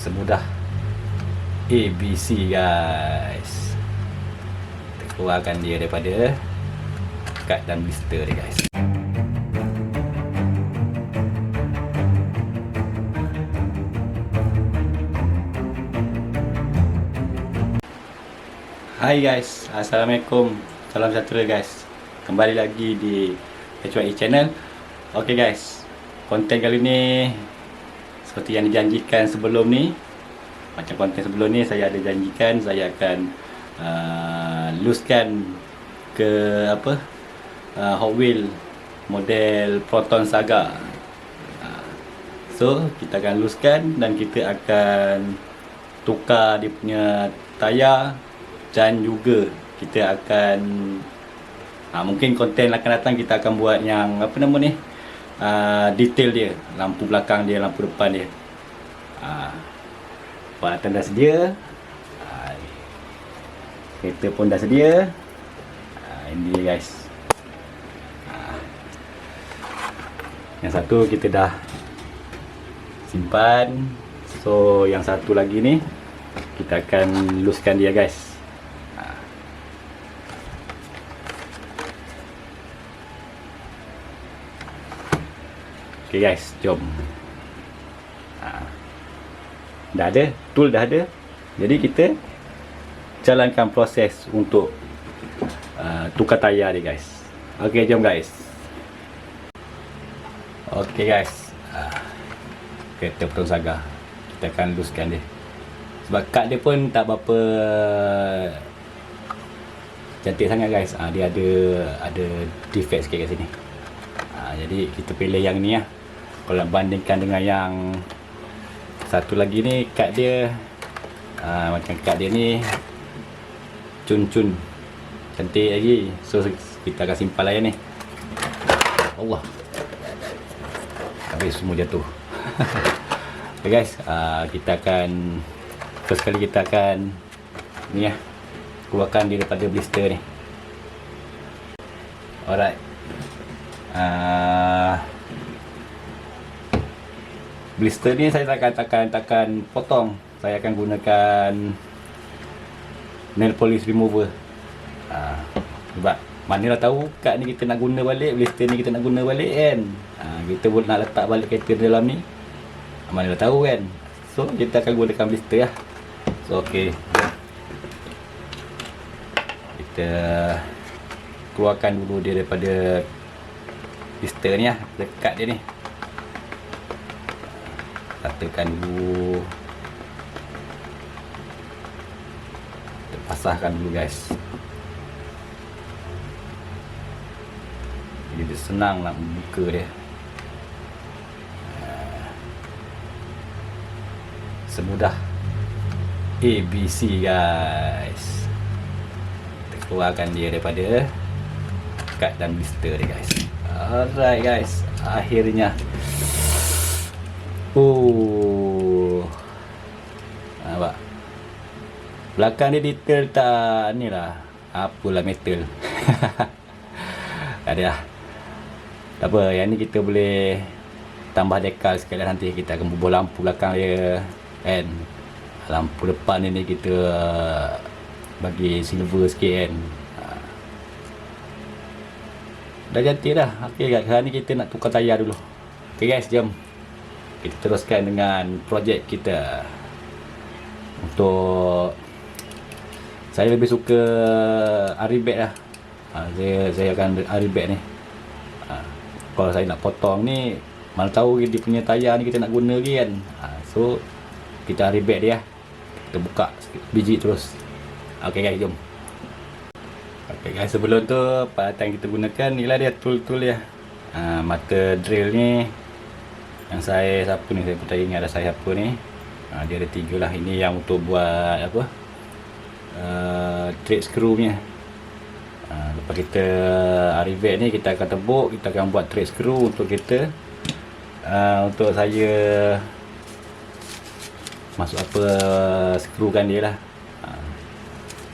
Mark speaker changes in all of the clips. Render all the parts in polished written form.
Speaker 1: semudah ABC guys. Kita keluarkan dia daripada kad dan blister dia guys. Hai guys, Assalamualaikum, salam sejahtera guys. Kembali lagi di HYE channel. Ok guys, konten kali ni seperti yang dijanjikan sebelum ni. Macam konten sebelum ni saya ada janjikan saya akan looskan ke Hot Wheels model Proton Saga. So kita akan looskan dan kita akan tukar dia punya tayar. Dan juga kita akan mungkin konten akan datang kita akan buat yang detail dia, lampu belakang dia, lampu depan dia. Peralatan dah sedia, kereta pun dah sedia. Ini guys, yang satu kita dah simpan. So yang satu lagi ni kita akan looskan dia guys. Ok guys, jom. Dah ada, tool dah ada. Jadi kita jalankan proses untuk tukar tayar dia guys. Ok, jom guys. Ok guys, kereta Proton Saga kita akan looskan dia. Sebab kad dia pun tak berapa cantik sangat guys. Dia ada defect sikit kat sini. Jadi kita pilih yang ni lah. Kalau bandingkan dengan yang satu lagi ni, kad dia macam kad dia ni cun-cun, cantik lagi. So kita akan simpan lah yang ni. Allah, habis semua jatuh. Okay guys, kita akan first kali kita akan ni lah, keluarkan dia daripada blister ni. Alright. Blister ni saya takkan potong. Saya akan gunakan nail polish remover. Sebab manalah tahu kad ni kita nak guna balik, blister ni kita nak guna balik kan. Kita boleh nak letak balik kereta dalam ni, manalah tahu kan. So kita akan gunakan blister lah. So ok, kita keluarkan dulu dia daripada blister ni lah, dekat dia ni. Ratakan dulu, kita pasahkan dulu guys. Jadi dia senang nak buka dia. Semudah ABC guys. Kita keluarkan dia daripada kad dan blister dia guys. Alright guys, akhirnya nampak belakang dia detail tak ni lah, apalah metal. Ada lah, tak apa, yang ni kita boleh tambah dekal sekalian. Nanti kita akan bubuh lampu belakang dia kan. Lampu depan ni kita bagi silver sikit kan. Dah cantik dah. Ok guys, sekarang ni kita nak tukar tayar dulu. Ok guys, jom kita teruskan dengan projek kita. Untuk saya lebih suka Aribet lah. Saya akan Aribet ni. Kalau saya nak potong ni, mana tahu dia punya tayar ni kita nak guna lagi kan. So kita Aribet dia. Kita buka biji terus. Ok guys, jom. Ok guys, sebelum tu peralatan kita gunakan ni lah dia, tool-tool dia. Mata drill ni yang saya pun tak ingat dah saya apa ni. Dia ada 3 lah. Ini yang untuk buat apa, thread screw nya. Lepas kita Aribet ni, kita akan tebuk, kita akan buat thread screw untuk kita. Untuk saya masuk apa, screwkan dia lah,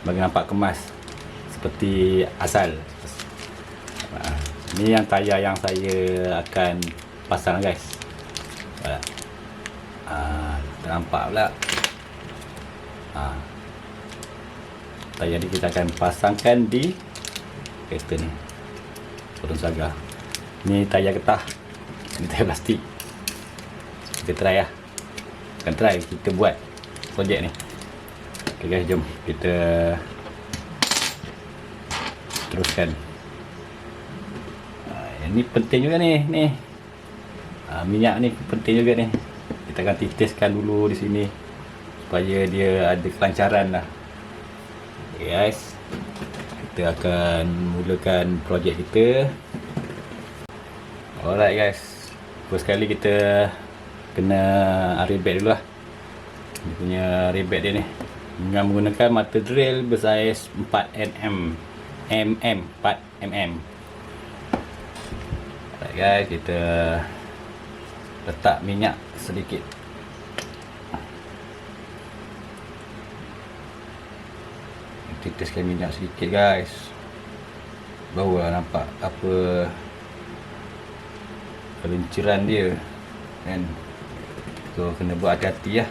Speaker 1: bagi nampak kemas seperti asal. Ni yang tayar yang saya akan pasang guys. Tak nampak pula. Tayar ni kita akan pasangkan di kereta ni. Turun saga. Ni tayar getah. Ini tayar plastik. Kita try lah. Akan try kita buat projek ni. Okay guys, jom kita teruskan. Ini penting juga ni. Minyak ni penting juga ni. Kita akan titiskan dulu di sini supaya dia ada kelancaran lah. Okay guys, kita akan mulakan projek kita. Alright guys, first sekali kita kena airbag dulu lah. Dia punya airbag dia ni dengan menggunakan mata drill bersaiz 4mm 4mm. Alright guys, kita letak minyak sedikit. Titiskan minyak sedikit guys, barulah nampak apa kelincaran dia kan. So kena buat hati-hati lah.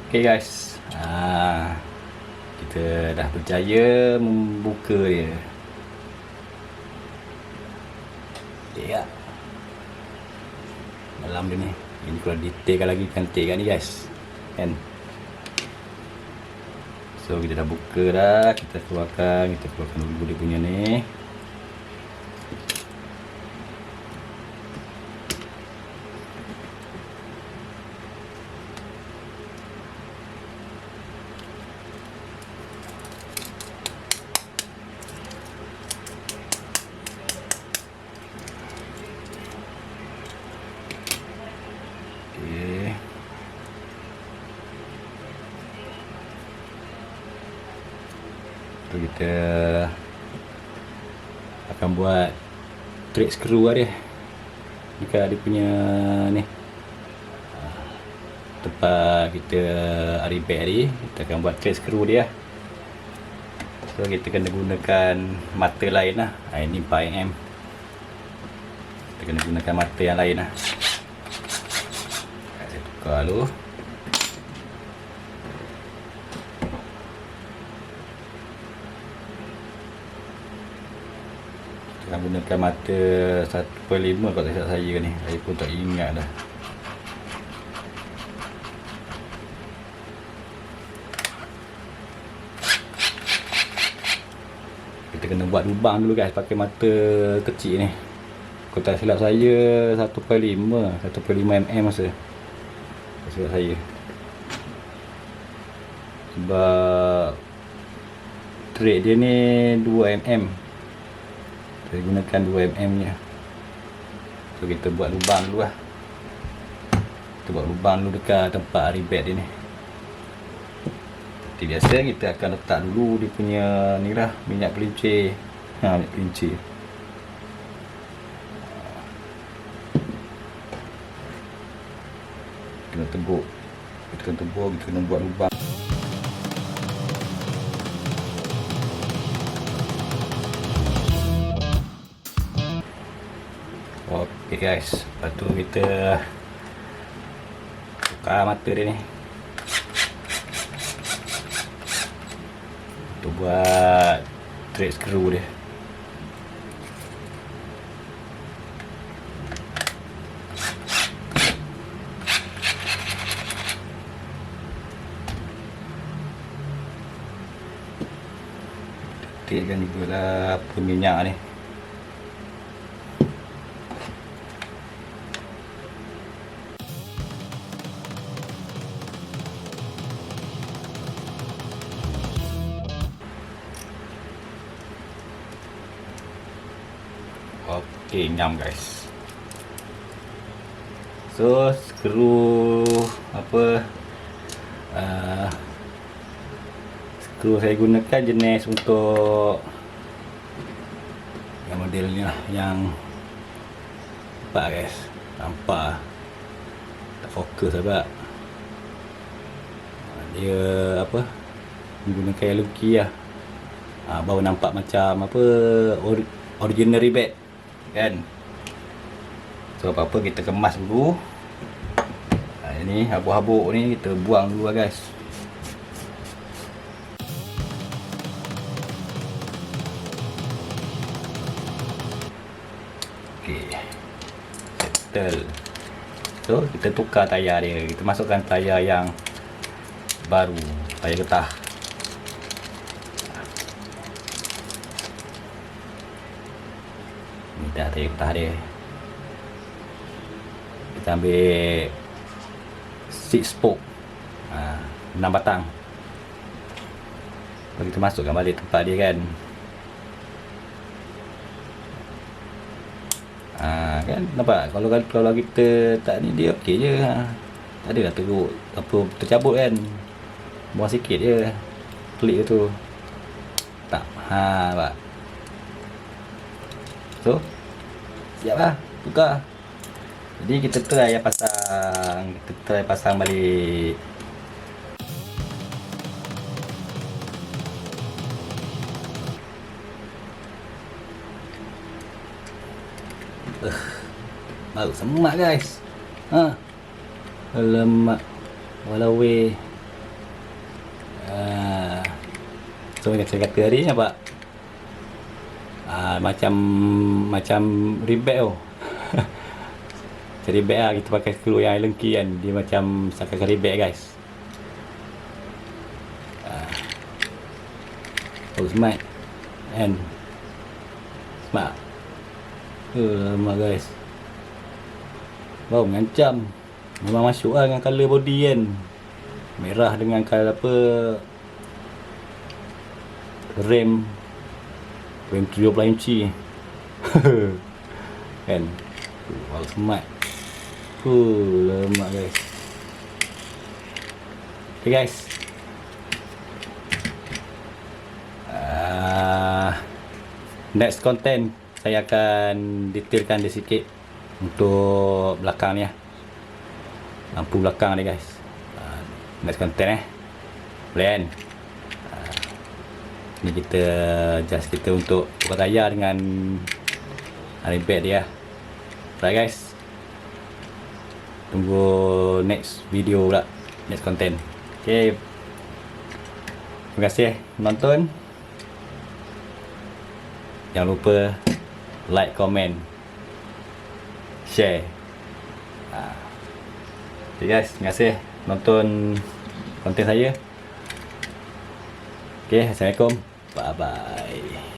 Speaker 1: Okay guys, kita dah berjaya membuka dia. Ya, dalam dia ni, ini kalau detailkan lagi cantik kan ni guys, kan? So kita dah buka dah, kita keluarkan dulu dia punya ni. Kita akan buat thread screw lah dia. Jika dia punya ni tempat kita airbag tadi, kita akan buat thread screw dia. So kita kena gunakan mata lain lah. Ini 4mm. Kita kena gunakan mata yang lain lah. Saya tukar dulu. Kita gunakan mata 1/5 kalau tak silap saya ni. Saya pun tak ingat dah. Kita kena buat lubang dulu guys pakai mata kecil ni. Kalau tak silap saya 1/5 masa. Tak silap saya. Sebab thread dia ni 2mm. Saya gunakan 2mm nya. So kita buat lubang dulu lah. Kita buat lubang dulu dekat tempat airbag dia ni. Seperti biasa kita akan letak dulu dia punya ni lah, minyak pelincir. Minyak pelincir. Kena tebuk. Kita kena buat lubang. Okay guys, lepas tu kita tukar mata dia ni untuk buat thread screw dia. Detikkan juga lah minyak ni. Okey, nyam guys. So skru apa skru saya gunakan jenis untuk yang model ni lah, yang nampak guys, nampak tak fokus sebab dia apa, menggunakan yellow key lah. Baru nampak macam apa, original rivet kan. So apa-apa kita kemas dulu. Ini habuk-habuk ni kita buang dulu lah guys. Okay, settle. So kita tukar tayar dia, kita masukkan tayar yang baru, tayar getah. Ni dah tayar getah dia. Kita ambil 6 spoke, 6 batang. Lalu kita masukkan balik tempat dia kan. Kan nampak, kalau kita tak ni dia okey je. Tak adalah teruk apa tercabut kan. Buang sikit je klik tu. Tak. Nampak. So siap lah tukar. Jadi kita try pasang balik. Baru semak guys. Lemak walau weh. So saya kata hari ni nampak macam rivet tu. Jadi rivet lah, kita pakai skru yang lengki kan, dia macam seakan rivet guys. Oh smart kan, smart. Lemak guys. Wow, mengancam. Memang masuk lah dengan colour body kan. Merah dengan colour apa, Rem 70 inci. Kan. Wow, smart. Lemak guys. Okay guys. Next content saya akan detailkan dia sikit untuk belakang ni lah, lampu belakang ni guys. Next content boleh kan. Ni kita adjust kita untuk tukar tayar dengan rivet dia. Alright guys, tunggu next video pula, next content. Okay, terima kasih menonton. Jangan lupa like, comment, share. Okay guys, terima kasih nonton konten saya. Okay, Assalamualaikum. Bye bye.